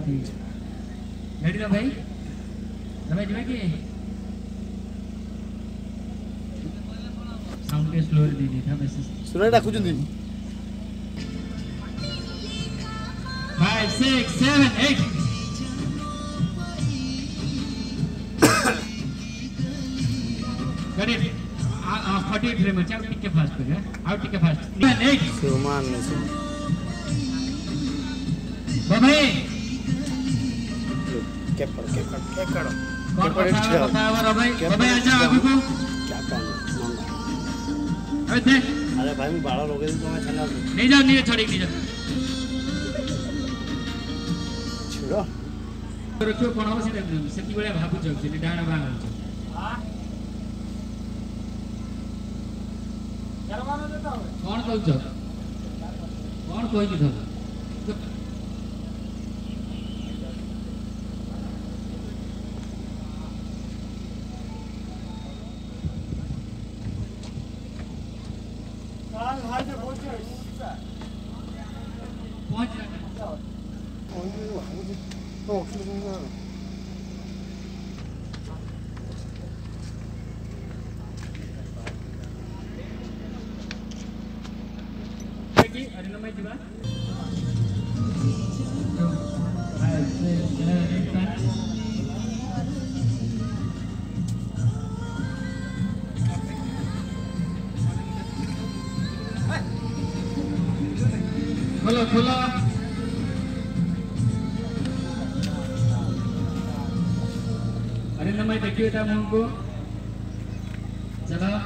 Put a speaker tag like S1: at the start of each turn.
S1: ready ना भाई रमेश जी की साउंड के स्लो दी दी था मैसेज
S2: सुना डाकू जंदी
S1: 5 6 7 8 got it 48 फ्रेम अच्छा टिके फास्ट कर आउट टिके फास्ट 8
S2: सुमान में से
S1: भाई
S2: के करो
S1: कौन बता भाई आजा आगे को
S2: क्या करना
S1: अबे दे
S2: अरे भाई मैं बाड़ा लोगे तो मैं चला
S1: नहीं जाओ नहीं छोड़ नहीं जाओ
S2: छोड़ो
S1: रखो कोन हो से बेले भाबु छ से डाणा बाण हो हां यार मानो देता हो कौन कहू छ कौन कहू छ खोलो अरे नमय देखिए था मुंह को चलो